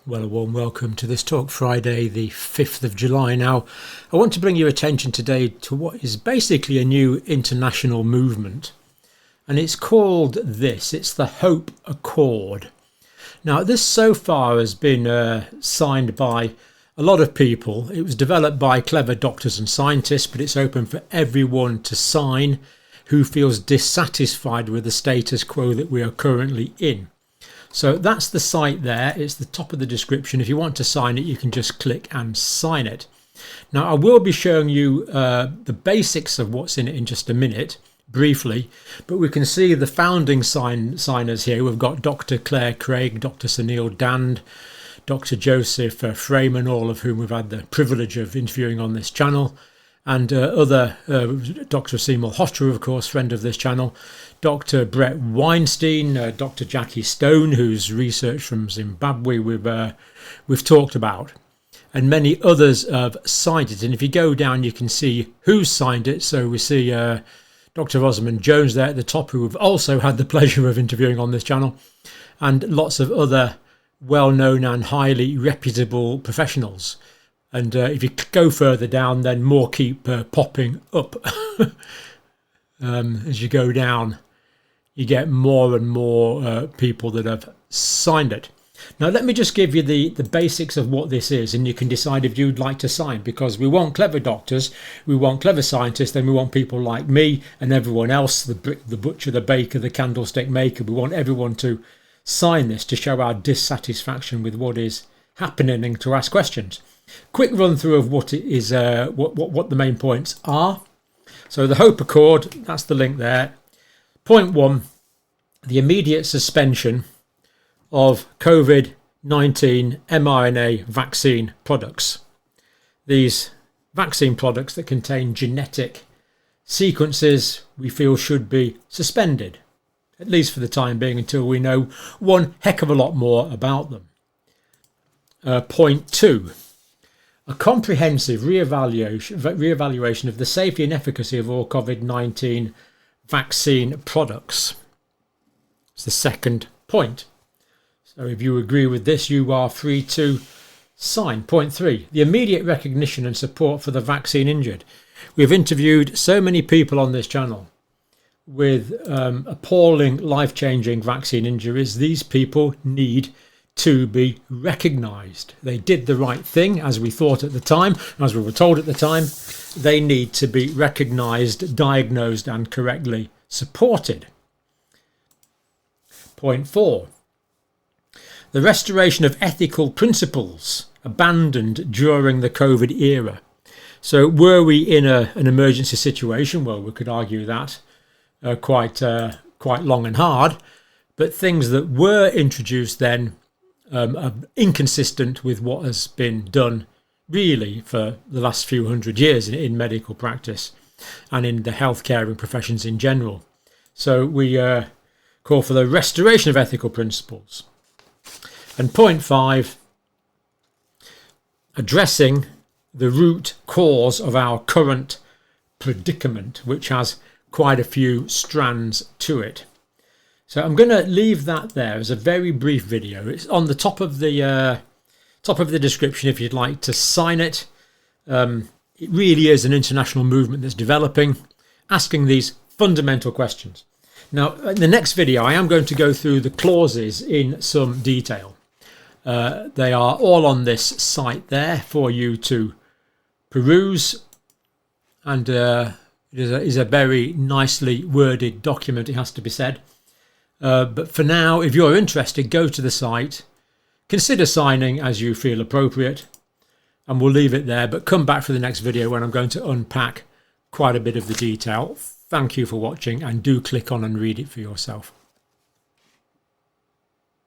Well, a warm welcome to this talk, Friday the 5th of July. Now, I want to bring your attention today to what is basically a new international movement. And it's called this. It's the Hope Accord. Now, this so far has been signed by a lot of people. It was developed by clever doctors and scientists, but it's open for everyone to sign who feels dissatisfied with the status quo that we are currently in. So that's the site there. It's the top of the description. If you want to sign it, you can just click and sign it. Now, I will be showing you the basics of what's in it in just a minute, briefly, but we can see the founding signers here. We've got Dr. Claire Craig, Dr. Sunil Dand, Dr. Joseph Freeman, all of whom we've had the privilege of interviewing on this channel, and other Dr. Seymour Hotterer, of course, friend of this channel, Dr. Brett Weinstein, Dr. Jackie Stone, whose research from Zimbabwe we've talked about, and many others have signed it. And if you go down, you can see who signed it. So we see Dr. Rosamund Jones there at the top, who we've also had the pleasure of interviewing on this channel, and lots of other well-known and highly reputable professionals. And if you go further down, then more keep popping up. As you go down, you get more and more people that have signed it. Now, let me just give you the basics of what this is, and you can decide if you'd like to sign, because we want clever doctors, we want clever scientists, then we want people like me and everyone else, the butcher, the baker, the candlestick maker. We want everyone to sign this to show our dissatisfaction with what is happening and to ask questions. Quick run through of what it is, what the main points are. So the Hope Accord, that's the link there. Point 1, the immediate suspension of COVID-19 mRNA vaccine products. These vaccine products that contain genetic sequences we feel should be suspended, at least for the time being, until we know one heck of a lot more about them. Point 2. A comprehensive reevaluation of the safety and efficacy of all COVID-19 vaccine products. It's the second point. So if you agree with this, you are free to sign. Point 3, the immediate recognition and support for the vaccine injured. We've interviewed so many people on this channel with appalling, life-changing vaccine injuries. These people need to be recognised. They did the right thing, as we thought at the time, as we were told at the time. They need to be recognised, diagnosed and correctly supported. Point 4. The restoration of ethical principles abandoned during the COVID era. So were we in an emergency situation? Well, we could argue that quite long and hard, but things that were introduced then are inconsistent with what has been done really for the last few hundred years in medical practice and in the healthcare and professions in general. So we call for the restoration of ethical principles. And point 5, addressing the root cause of our current predicament, which has quite a few strands to it. So I'm going to leave that there as a very brief video. It's on the top of the description if you'd like to sign it. It really is an international movement that's developing, asking these fundamental questions. Now, in the next video, I am going to go through the clauses in some detail. They are all on this site there for you to peruse, and it is a very nicely worded document, it has to be said. But for now, if you're interested, go to the site, consider signing as you feel appropriate, and we'll leave it there. But come back for the next video when I'm going to unpack quite a bit of the detail. Thank you for watching, and do click on and read it for yourself.